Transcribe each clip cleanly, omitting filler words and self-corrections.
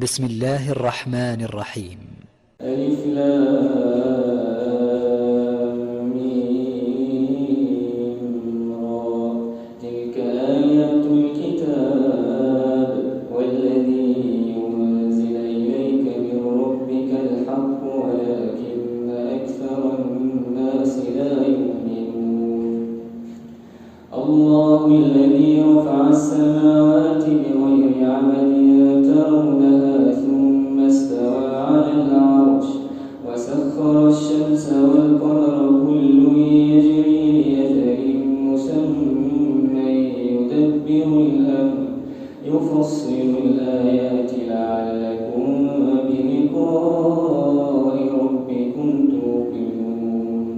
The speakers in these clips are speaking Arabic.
بسم الله الرحمن الرحيم. ألف لام ميم را. تلك آيات الكتاب والذي أنزل إليك من ربك الحق ولكن أكثر الناس لا يؤمنون. الله الذي رفع السماوات بغير عمد ترونها ثم استوى على العرش وسخر الشمس والقمر كل يجري لأجل مسمى يدبر الأمر يفصل الآيات لعلكم بلقاء ربكم توقنون.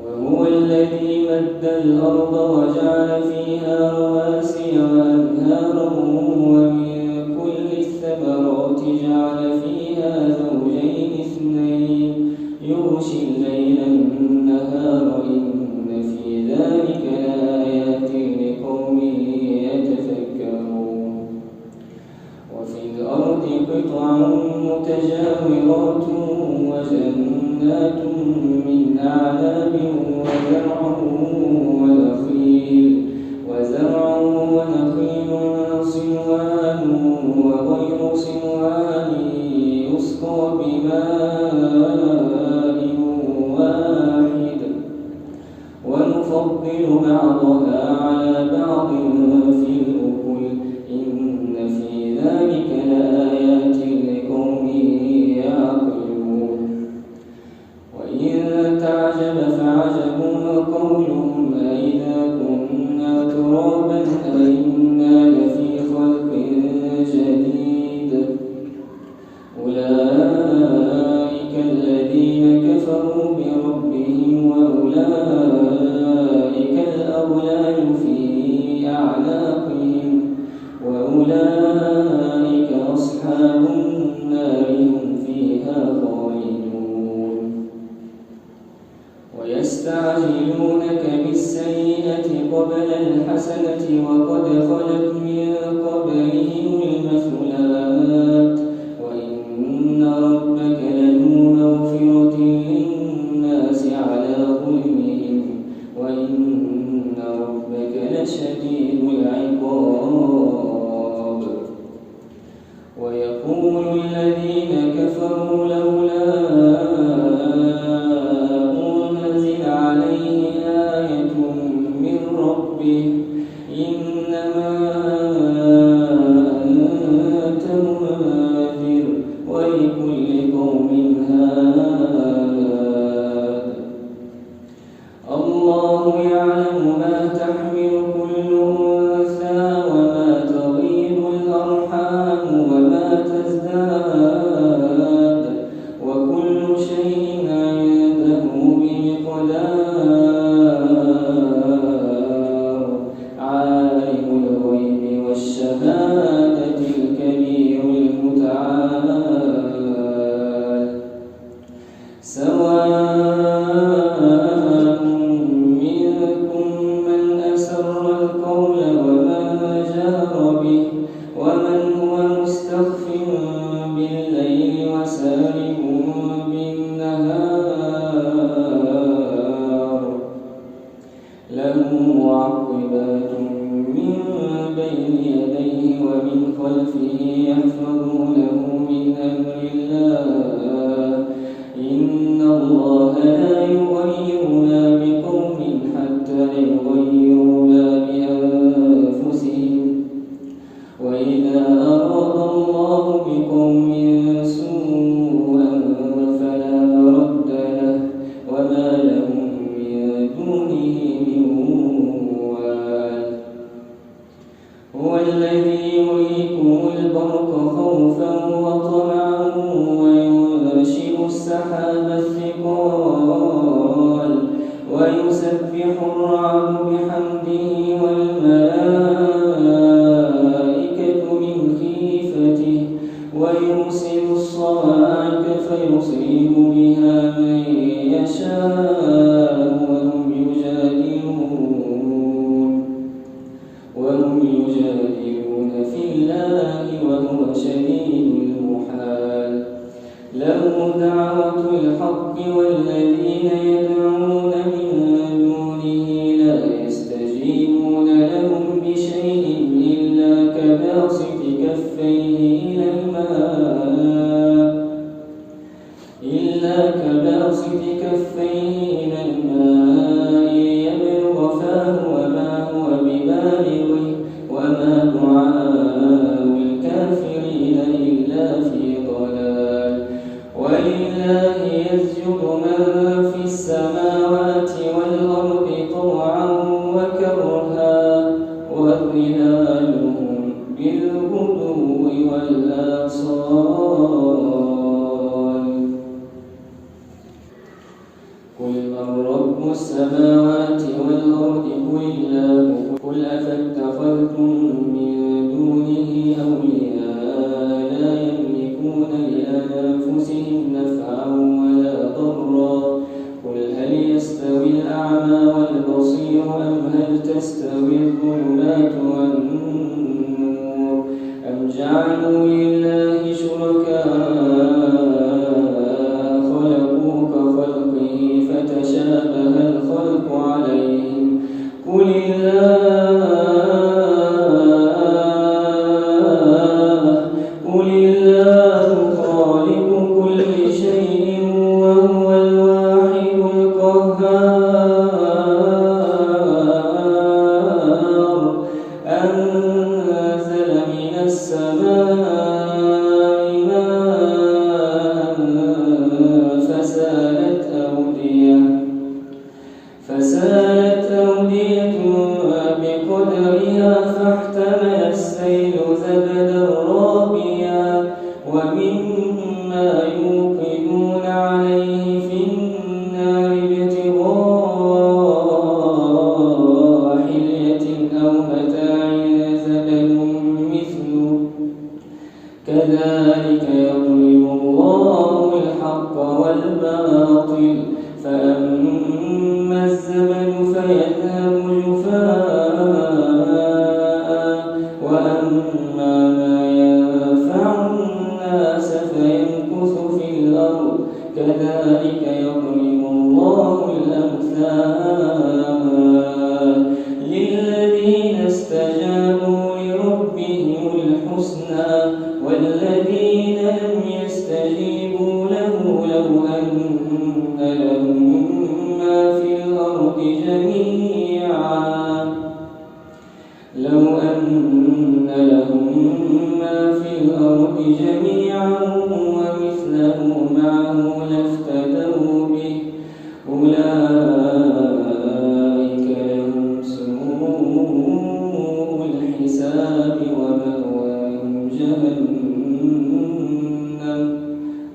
وهو الذي مد الأرض وجعل فيها رواسي وأنهارا ومن كل الثمرات جعل فيها زوجين اثنين يغشي الليل النهار إن في ذلك لآيات لقوم يتفكرون. وفي الأرض قطع متجاورات وجنات من أعناب وزرع ونخيل صنوان وغير صنوان يسقى بماء واحد ونفضل بعضها على بعض في الأكل إن في ذلك لآيات لقوم يعقلون. وإن تعجب فعجب قولهم أإذا كنا ترابا أإنا لفي خلق جديد. أولئك الذين كفروا بربهم وأولئك الأغلال في أعناقهم وأولئك أصحاب النار هم فيها خالدون. ويستعجلونك بالسيئة قبل الحسنة وقد خلت من قبلهم المثلات وإن ربك لذو مغفرة للناس على ظلمهم وإن ربك لشديد العقاب. ويقول الذين كفروا لولا أنزل عليه آية من ربه إنما أنت منذر ولكل قوم هاد. الله يعلم ما تحمل كل أنثى وما تغيض الأرحام وما تزداد وكل شيء عنده بمقدار. عالم الغيب والشهادة الكبير المتعال. سواء منكم من أسر القول ومن جهر به ومن هو مستخف بالليل وسارب بالنهار. له معقبات من بين يديه ومن خلفه يحفظونه من أمر الله. إن الله لا يغير ما بقوم حتى يغيروا ما بأنفسهم. وإذا أراد الله بقوم سوءا فلا مرد له وما لهم من دونه من وال. هو الذي يريكم البرق خوفا وطمعا وينشئ السحاب الثقال ويسبح الرعد بحمده والملائكة من خيفته ويرسل الصواعق فيصيب بها من يشاء وهم يجادلون في الله وهو السماوات والأرض قل الله قل أفاتخذتم من دونه أولياء لا يملكون لأنفسهم نفعا ولا ضرا قل هل يستوي الأعمى والبصير أم هل تستوي الظلمات والنور أم جعلوا لله شركاء خلقوا كخلقه فتشابه الخلق عليهم قل الله خالق كل شيء وهو الواحد القهار أنزل من السماء ماء فسالت أودية بقدرها فاحتمل السيل زبدا رابيا ومما يوقدون عليه في النار ابتغاء حلية أو متاع زبد مثله كذلك يضرب الله الحق والباطل فأما الزبد فيذهب جفاء وأما ما ينفع الناس فيمكث في الأرض كذلك يضرب الله الأمثال للذين استجابوا لربهم الحسنى والذين لم يستجيبوا له لو أن لهم ما في الأرض جميعا ومثله معه لافتدوا به أولئك لهم سوء الحساب ومأواهم جهنم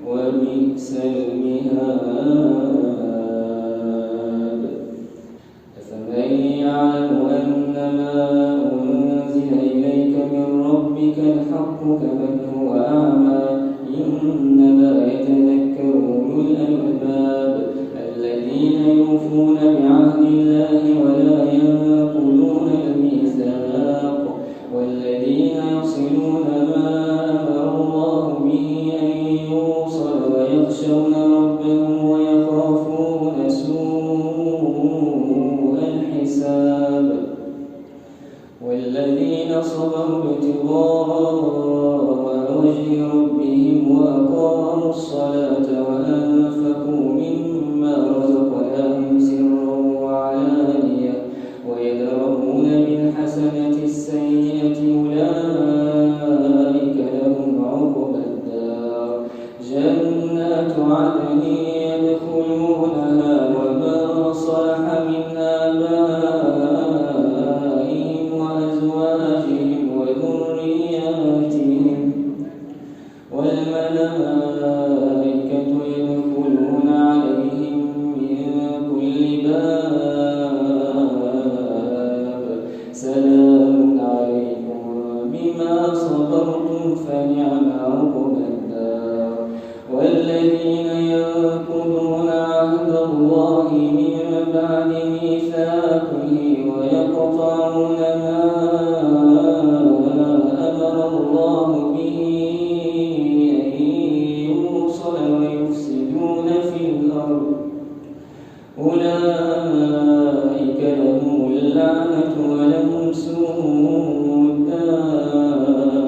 وبئس المهاد أفمن يعلم أنما أنزل إليك من ربك الحق كمن هو أعمى إنما يتذكر أولو الألباب الذين يوفون بعهد الله ولا ينقضون الميثاق والذين يصلون ما أمر الله به أن يوصل ويخشون ربهم ويخافون سوء الحساب والذين صبروا ابتغاء وجه ربهم وأقاموا الصلاة وأنفقوا مما رزقناهم سرا وعلانية ويدرؤون بالحسنة السيئة أولئك لهم عقبى الدار جنات عدن يدخلونها ومن صلح من آبائهم وأزواجهم وذرياتهم والملائكة يدخلون عليهم من كل باب سلام عليكم بما صبرتم فنعم عقبى الدار والذين ينقضون عهد الله من بعد ميثاقه ويقطعون ما أمر الله به أن يوصل ويفسدون في الأرض أولئك لهم اللعنة ولهم سوء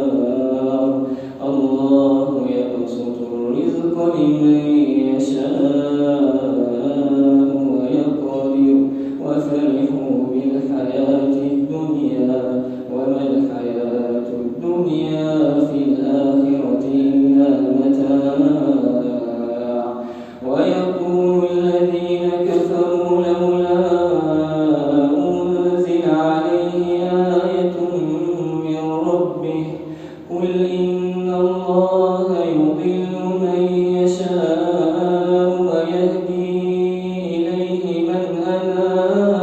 الدار الله يبسط الرزق لمن يشاء ويقدر وفرحوا بالحياة الدنيا وما الحياة الدنيا في الآخرة إلا متاع ويقول الذين كفروا لولا أنزل عليه آية من ربه قل إن الله يضل من يشاء ويهدي إليه من أناب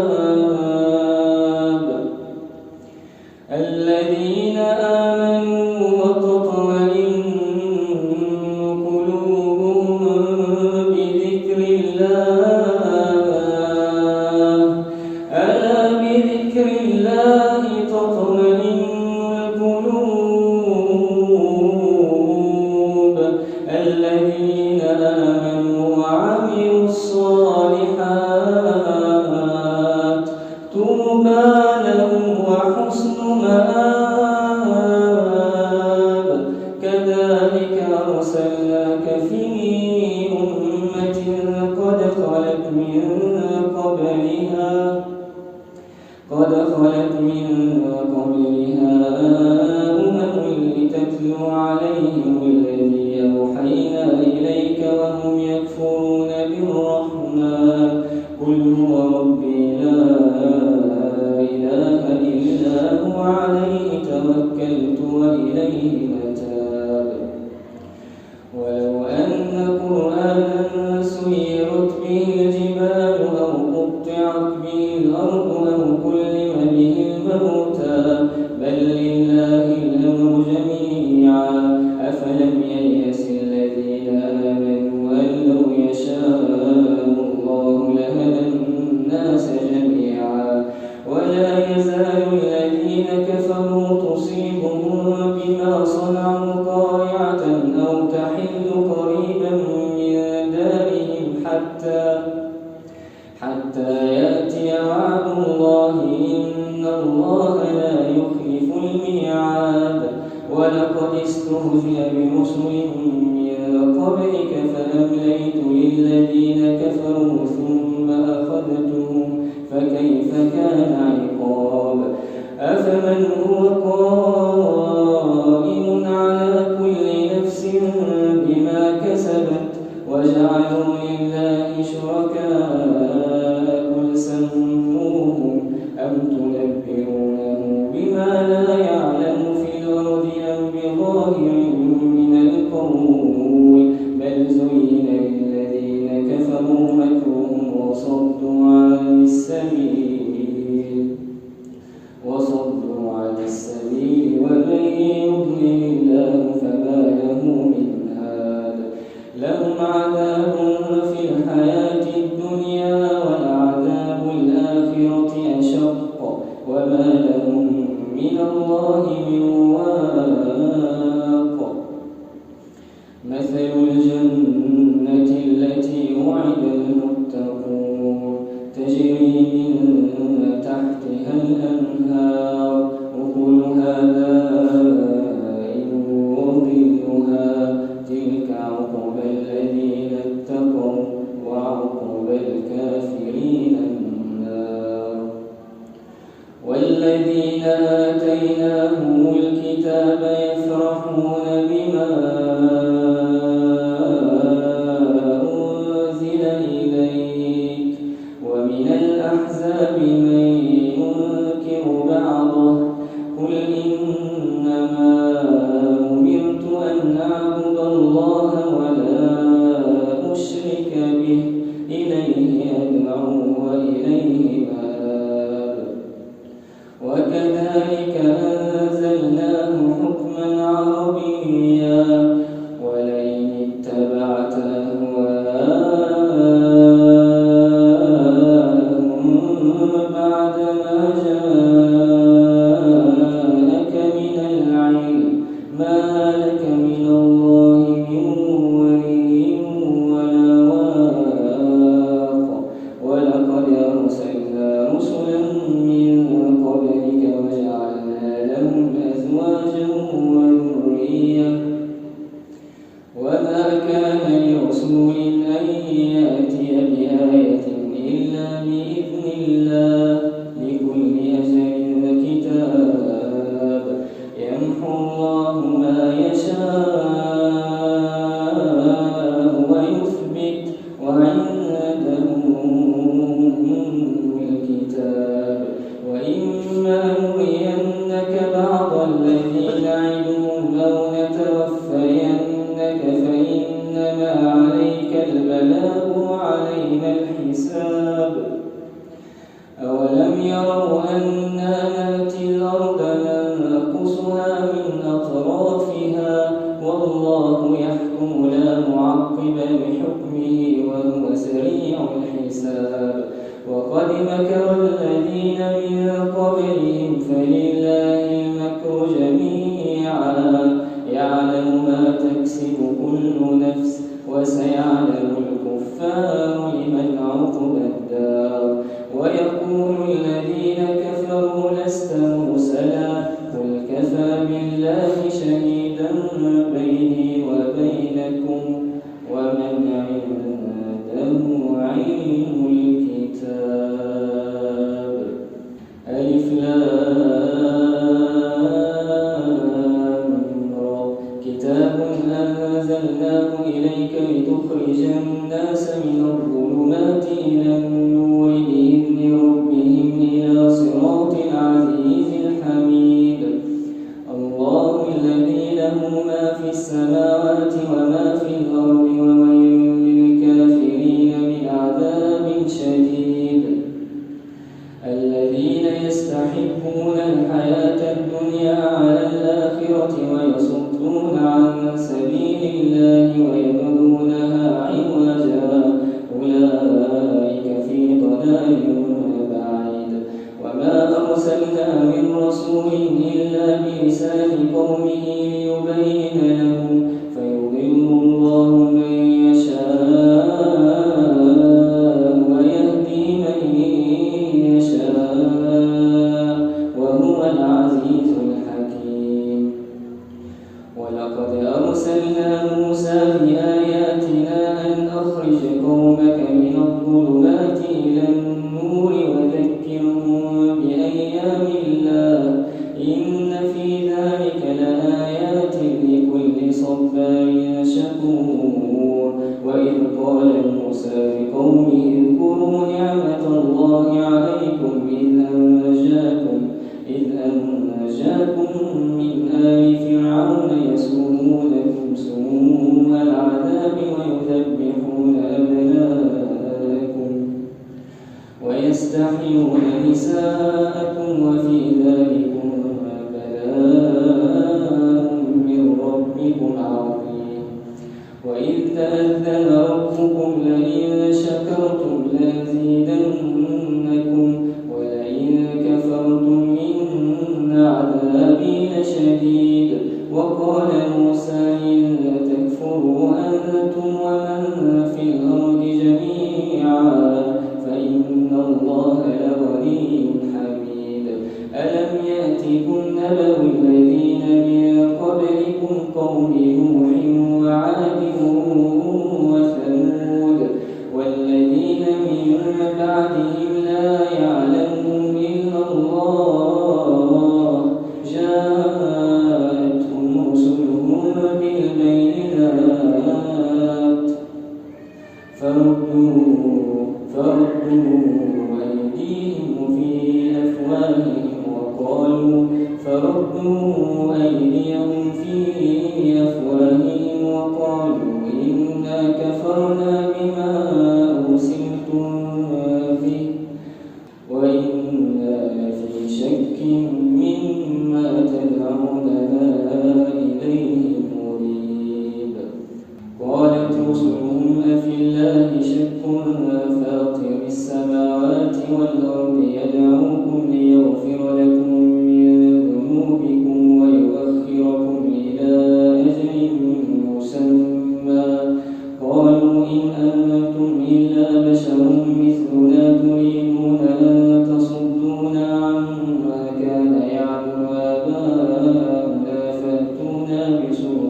ألا بذكر الله تطمئن القلوب الذين آمنوا وعملوا الصالحات طوبى لهم وحسن مآب كذلك أرسلناك في أمة قد خلت من قبلها لتتلو عليهم الذي أوحينا إليك وهم يكفرون بالرحمن قل هو ربي لا إله إلا هو عليه توكلت وإليه متاب ولو أن قرآنا سيرت به الجبال أو قطعت به الأرض أو كلم به الموتى بل لله الأمر جميعا أفلم ييأس الذين آمنوا أن لو يشاء الله لهدى الناس جميعا ولا يزال الذين كفروا تصيبهم بما صنعوا قارعة أو تحل قريبا من دارهم حتى يأتي وعد الله إن الله لا يخلف الميعاد ولقد استهزئ برسل من قبلك فأمليت للذين كفروا ثم أخذتهم فكيف كان عقاب أفمن هو قائم على كل نفس بما كسبت وجعلوا لله شركاء قل سموهم أم تنبئونه بما لا يعلم في الأرض أم بظاهر من القول بل زين للذين كفروا مكرهم وصدوا عن السبيل ومن يضلل الله فما له من هاد لهم عذاب في الحياة الدنيا ولعذاب الآخرة أشق وما لهم من الله من واق مثل الجنة التي وعد المتقون تجري من تحتها الأنهار أكلها دائم وظلها تلك عقبى الذين اتقوا وعقبى الكافرين النار والذين آتيناهم الكتاب يفرحون بما أنزل إليك ومن الأحزاب من ينكر بعضه قل إنما أمرت أن أعبد الله ولا أشرك به إليه أدعو وإليه مآب وكذلك أنزلناه حكما عربيا ولئن اتبعت أهواءهم بعد ما جاءك من العلم ما لك من الله من ولي ولا واق ولقد أرسلنا رسلا من قبلك وجعلنا لهم أزواجا وذرية وما كان لرسول أن يأتي بآية إلا بإذن الله لكل أجل كتاب يمحو الله ما يشاء ويثبت وعنده الكتاب وإما نرينك بعض الذي نعدهم أو نتوفينك فإنما عليك البلاغ وعلينا الحساب أولم يروا أنا نأتي الأرض ننقصها من أطرافها والله يحكم لا معقب لحكمه وهو سريع الحساب وقد مكر الذين من قبلهم فلله المكر جميعا يعلم ما تكسب كل نفس وسيعلم الكفار لمن عقبى الدار. ويقول الذين كفروا لست مرسلا قل كفى بالله شهيدا بيني وبينكم ومن عنده علم الكتاب. ألف لام را كتاب أنزلناه إليك لتخرج الناس من الظلمات إلى النور بإذن ربهم إلى صراط العزيز الحميد. الله الذي له ما في السماوات وما في الأرض وويل للكافرين من عذاب شديد. الذين يستحبون الحياة الدنيا على الآخرة ويصدون عن سبيل الله ويبغونها عوجا أولئك في ضلال بعيد. وما أرسلنا من رسول إلا بلسان قومه ليبين لهم فيضل الله من يشاء ويهدي من يشاء وهو العزيز الحكيم. ولقد أرسلنا موسى بآياتنا أن أخرج قومك من الظلمات إلى النور وذكرهم بأيام الله إن في ذلك لآيات لكل صبار شكور. وإذ قال موسى لقومه اذكروا نعمة الله عليكم إذ أنجاكم من آل فرعون يسومونكم سوء العذاب ويذبحون أبناءكم ويستحيون نساءكم وفي ذلكم بلاء من ربكم عظيم. وإذ تأذن ربكم لئن شكرتم لأزيدنكم ولئن كفرتم إن عذابي لشديد. وقال موسى إن تكفروا أنتم ومن في الأرض جميعا فإن الله لغني حميد. ألم يأتكم نبأ الذين من قبلكم قوم نوح وعاد وثمود والذين من بعدهم لا يعلمهم إلا الله جاءتهم رسلهم بالبينات فردوا أيديهم في أفواههم وقالوا إنا كفرنا بما أرسلتم به وإنا لفي شك مما تدعوننا إليه مريب. قالت رسلهم أفي الله شك فاطر السماوات والأرض يدعوكم ليغفر لكم من ذنوبكم ويؤخركم إلى أجل مسمى قالوا إن أنتم إلا بشر مثلنا تريدون أن تصدونا عما كان يعبد آباؤنا فأتونا بسورة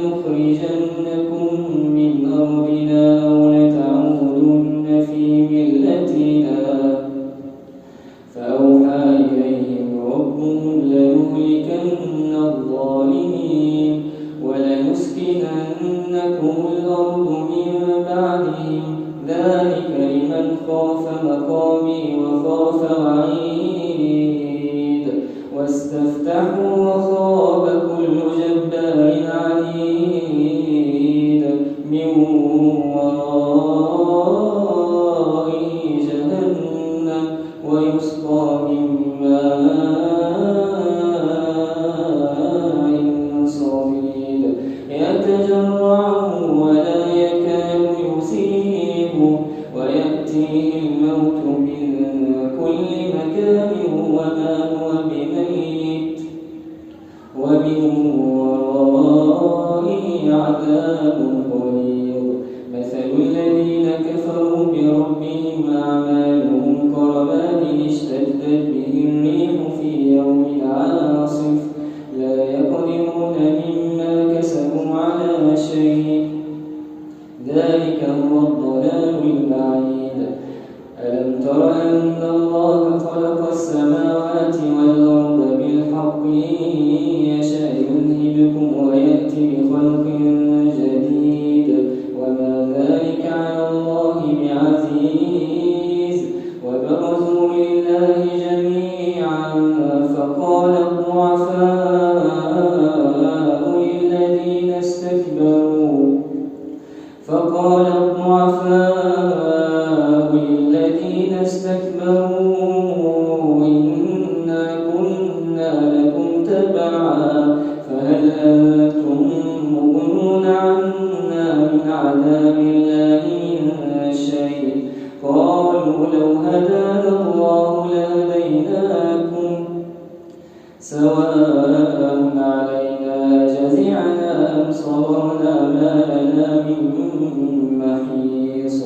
لنخرجنكم من أرضنا أو لتعودن في ملتنا فأوحى إليهم ربهم لنهلكن الظالمين ولنسكننكم الأرض من بعدهم ذلك لمن خاف مقامي وخاف وعيد واستفتحوا وخاب كل جبار عنيد من ورائه جهنم ويسقى من ماء صديد يتجرعه ولا يكاد يصيبه ويأتيه الموت من كل مكان وما هو بميت ومن ورائه عذاب غليظ مثل الذين كفروا بربهم أعمالهم كرماد اشتدت به الريح في يوم عاصف لا يقدرون مما كسبوا على شيء ذلك هو الضلال البعيد ألم تر أن الله خلق السماوات والأرض بالحق إن يشأ يذهبكم ويأتي بخلق جديد وما ذلك على الله بعزيز وبرزوا لله جميعا فقال الضعفاء للذين استكبروا إنا كنا لكم تبعا فهل أنتم مغنون عنا من عذاب الله من شيء قالوا لو هدانا الله لهديناكم سواء علينا جزعنا أم صبرنا ما لنا من محيص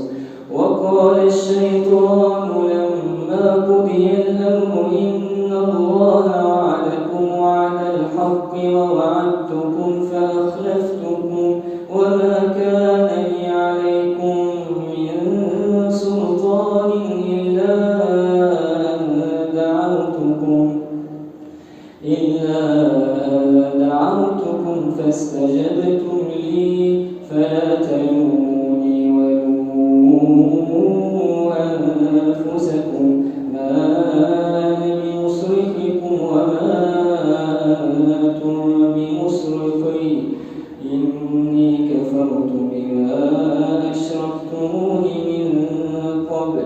وقال الشيطان لما قضي الأمر إن الله وعدكم وعد الحق ووعدتكم فأخلفتكم وما كان لي عليكم من سلطان إلا أن دعوتكم فاستجبتم لي فلا تلوموني ولوموا أنفسكم ما أنا بمصرخكم وما أنتم بمصرخي إني كفرت بما أشركتمون من قبل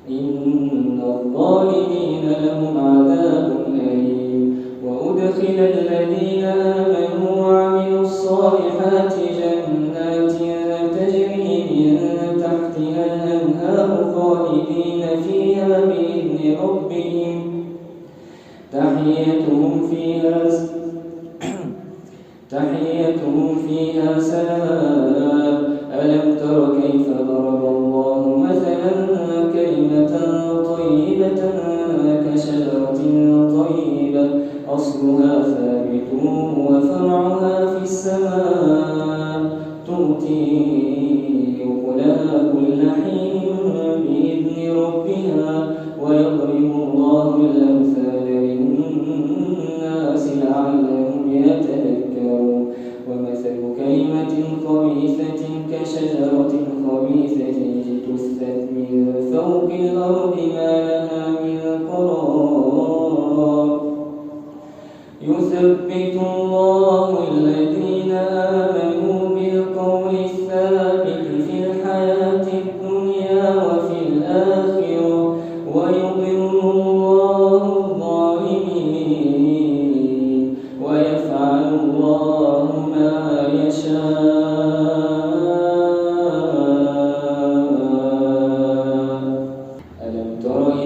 إن الظالمين لهم عذاب أليم وأدخل الذين آمنوا وعملوا الصالحات جنات تجري من تحتها الأنهار خالدين فيها بإذن ربهم تحيتهم فيها سلام ألم تر كيف ضرب الله مثلا كلمة طيبة كشجرة طيبة أصلها ثابت وفرعها في السماء تؤتي أكلها كل حين بإذن ربها ويضرب الله الأمثال للناس لعلهم يتذكرون ومثل كلمة خبيثة كشجرة خبيثة اجتثت من فوق الأرض ما لها من قرار يثبت الله الذين آمنوا بالقول الثابت في الحياة الدنيا وفي الآخرة ويضل الله الظالمين ويفعل الله ما يشاء ألم تر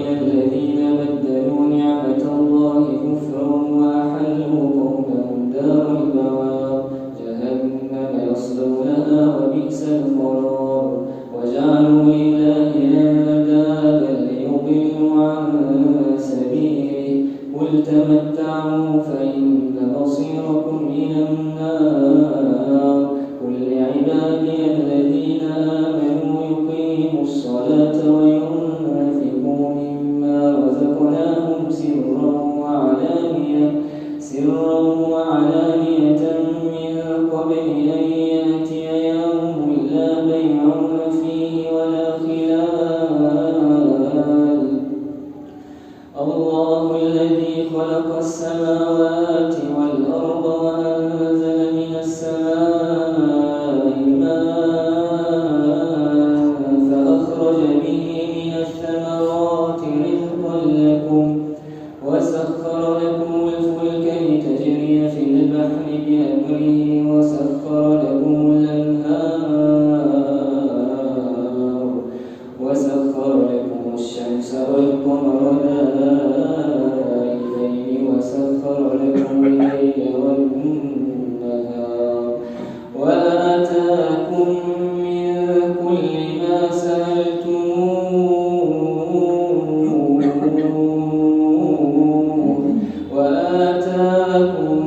وآتاكم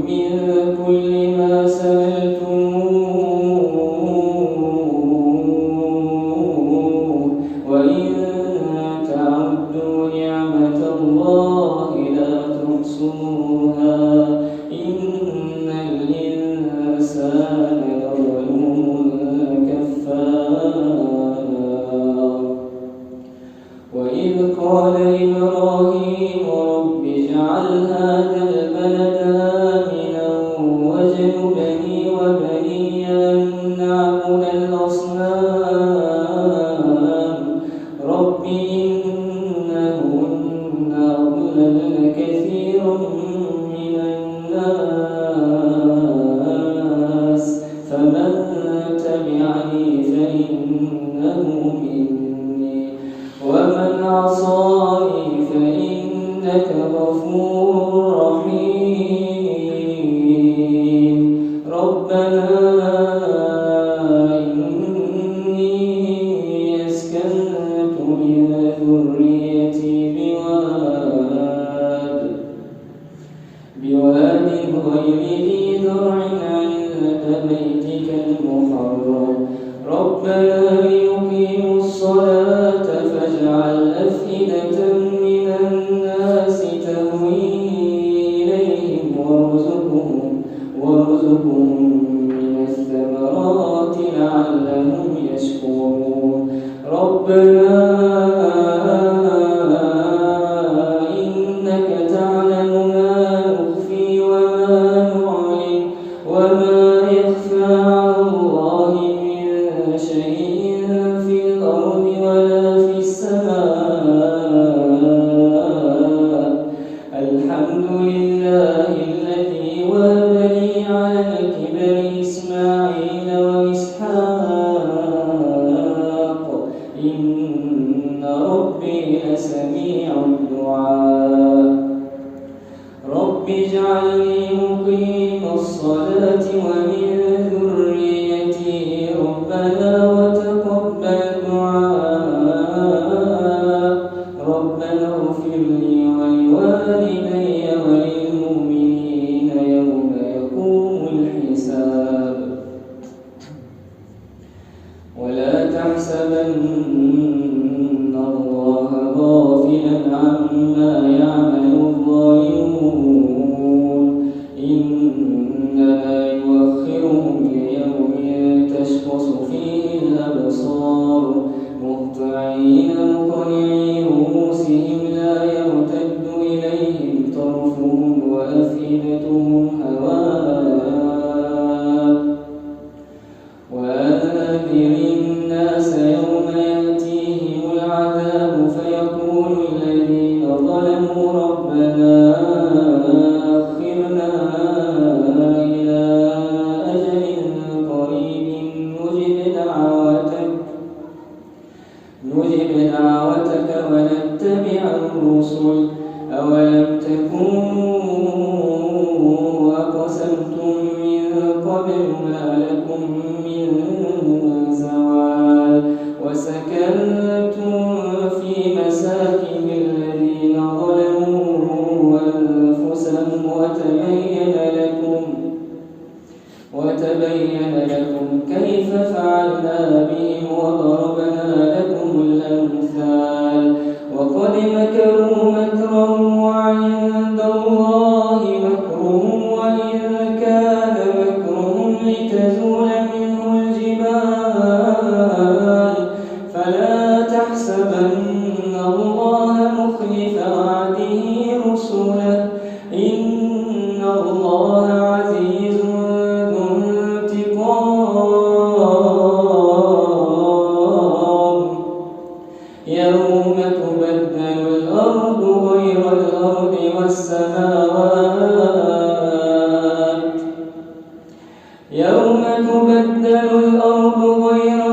من كل ما سألتموه وإن تعدوا نعمة الله لا تحصوها إن الإنسان لظلوم كفار. وإذ قال إبراهيم رب اجعل هذا البلد آمنا واجنبني وبني أن نعبد الأصنام رب إنهن أضللن كثيرا من الناس فمن تبعني فإنه مني ومن عصاني فإنك غفور رحيم. ربنا إني أسكنت من ذريتي بواد غير ذي زرع عند بيتك المحرم ربنا ليقيموا الصلاة فاجعل أفئدة من الناس تهوي إليهم وارزقهم من الثمرات لعلهم يشكرون. ربنا إنك تعلم ما نخفي وما نعلن وما يخفى على الله من شيء في الأرض ولا في السماء. الحمد لله الذي وهب لي على الكبر إسماعيل وإسحاق إن ربي لسميع الدعاء. رب اجعلني مقيم الصلاة ومن ذريتي ربنا وتقبل دعاء. ربنا اغفر لي ولوالدي وللمؤمنين يوم يقوم الحساب. ولا تحسبن الله غافلا عما يعمل الظالمون إنما يؤخرهم ليوم تشخص فيه الأبصار مهطعين مقنعي رؤوسهم لا يرتد إليهم طرفهم وأفئدتهم هواء. وأنذر الناس يوم يأتيهم العذاب فيقول الذين ظلموا ربنا أخرنا إلى أجل قريب نجب دعوتك ونتبع الرسل أولم تكونوا أقسمتم من قبل ما لكم من زوال وسكنتم في مساكن الذين ظلموا أنفسهم وتبين لكم كيف فعلنا بهم وضربنا لكم الأمثال. وقد مكروا مكرا وعند الله مكرهم وإن كان مكرهم لتزول منه الجبال. فلا تحسبن الله مخلف وعده رسله إن الله عزيز ذو انتقام. يوم تبدل الأرض غير الأرض والسماوات يوم تبدل الأرض غير